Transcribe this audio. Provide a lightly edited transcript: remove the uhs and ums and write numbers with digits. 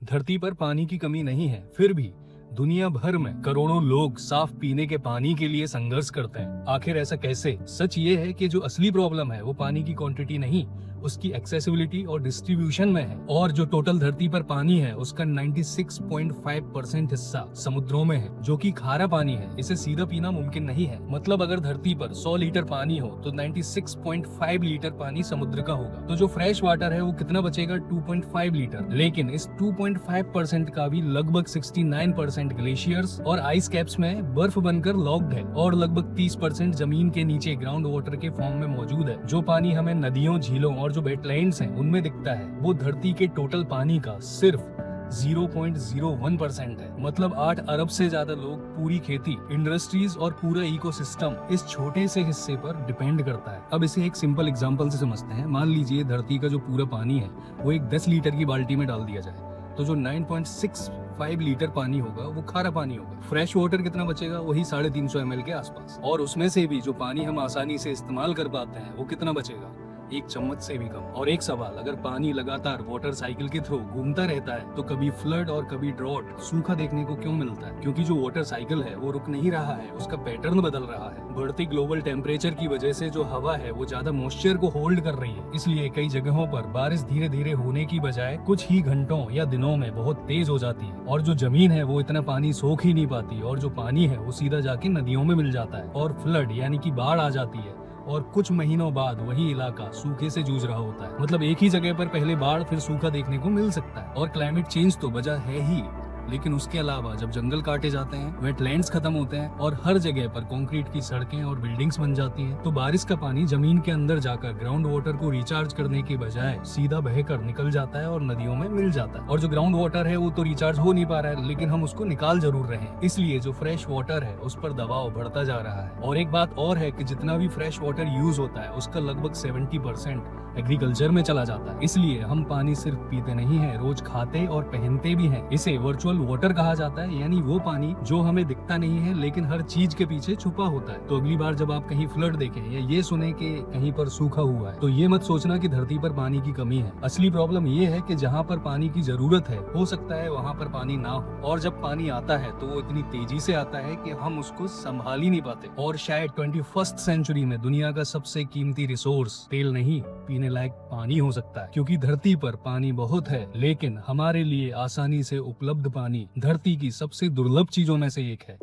धरती पर पानी की कमी नहीं है, फिर भी दुनिया भर में करोड़ों लोग साफ पीने के पानी के लिए संघर्ष करते हैं। आखिर ऐसा कैसे? सच ये है कि जो असली प्रॉब्लम है वो पानी की क्वांटिटी नहीं, उसकी एक्सेसिबिलिटी और डिस्ट्रीब्यूशन में है। और जो टोटल धरती पर पानी है उसका 96.5% हिस्सा समुद्रों में है, जो कि खारा पानी है। इसे सीधा पीना मुमकिन नहीं है। मतलब अगर धरती पर 100 लीटर पानी हो तो 96.5 लीटर पानी समुद्र का होगा। तो जो फ्रेश वाटर है वो कितना बचेगा? 2.5 लीटर। लेकिन इस 2.5% का भी लगभग 69% ग्लेशियर्स और आइस कैप्स में बर्फ बनकर लॉक्ड है, और लगभग 30% जमीन के नीचे ग्राउंड वाटर के फॉर्म में मौजूद है। जो पानी हमें नदियों, झीलों और जो वेटलैंड्स हैं उनमें दिखता है, वो धरती के टोटल पानी का सिर्फ 0.01% है। मतलब 8 अरब से ज्यादा लोग, पूरी खेती, इंडस्ट्रीज और पूरा इकोसिस्टम इस छोटे से हिस्से पर डिपेंड करता है। अब इसे एक सिंपल एग्जांपल से समझते हैं। मान लीजिए धरती का जो पूरा पानी है वो एक 10 लीटर की बाल्टी में डाल दिया जाए, तो जो 9.65 लीटर पानी होगा वो खारा पानी होगा। फ्रेश वाटर कितना बचेगा? वही 350 ml के आसपास। और उसमें से भी जो पानी हम आसानी से इस्तेमाल कर पाते हैं वो कितना बचेगा? एक चम्मच से भी कम। और एक सवाल, अगर पानी लगातार वाटर साइकिल के थ्रू घूमता रहता है तो कभी फ्लड और कभी ड्रॉट, सूखा देखने को क्यों मिलता है? क्योंकि जो वाटर साइकिल है वो रुक नहीं रहा है, उसका पैटर्न बदल रहा है। बढ़ती ग्लोबल टेम्परेचर की वजह से जो हवा है वो ज्यादा मॉइस्चर को होल्ड कर रही है, इसलिए कई जगहों पर बारिश धीरे धीरे होने की बजाय कुछ ही घंटों या दिनों में बहुत तेज हो जाती है। और जो जमीन है वो इतना पानी सोख ही नहीं पाती, और जो पानी है वो सीधा जाके नदियों में मिल जाता है और फ्लड यानी कि बाढ़ आ जाती है। और कुछ महीनों बाद वही इलाका सूखे से जूझ रहा होता है। मतलब एक ही जगह पर पहले बाढ़ फिर सूखा देखने को मिल सकता है। और क्लाइमेट चेंज तो वजह है ही, लेकिन उसके अलावा जब जंगल काटे जाते हैं, वेटलैंड्स खत्म होते हैं और हर जगह पर कंक्रीट की सड़कें और बिल्डिंग्स बन जाती हैं, तो बारिश का पानी जमीन के अंदर जाकर ग्राउंड वाटर को रिचार्ज करने के बजाय सीधा बहकर निकल जाता है और नदियों में मिल जाता है। और जो ग्राउंड वाटर है वो तो रिचार्ज हो नहीं पा रहा है, लेकिन हम उसको निकाल जरूर रहे हैं। इसलिए जो फ्रेश वाटर है उस पर दबाव बढ़ता जा रहा है। और एक बात और है कि जितना भी फ्रेश वाटर यूज होता है उसका लगभग 70% एग्रीकल्चर में चला जाता है। इसलिए हम पानी सिर्फ पीते नहीं है, रोज खाते और पहनते भी हैं। इसे वर्चुअल वाटर कहा जाता है, यानी वो पानी जो हमें दिखता नहीं है लेकिन हर चीज के पीछे छुपा होता है। तो अगली बार जब आप कहीं फ्लड देखें या ये सुने कि कहीं पर सूखा हुआ है, तो ये मत सोचना कि धरती पर पानी की कमी है। असली प्रॉब्लम ये है कि जहाँ पर पानी की जरूरत है, हो सकता है वहाँ पर पानी ना हो, और जब पानी आता है तो वो इतनी तेजी से आता है कि हम उसको संभाल ही नहीं पाते। और शायद 21st सेंचुरी में दुनिया का सबसे कीमती रिसोर्स तेल नहीं, पीने लायक पानी हो सकता है। क्योंकि धरती पर पानी बहुत है, लेकिन हमारे लिए आसानी से उपलब्ध पानी धरती की सबसे दुर्लभ चीजों में से एक है।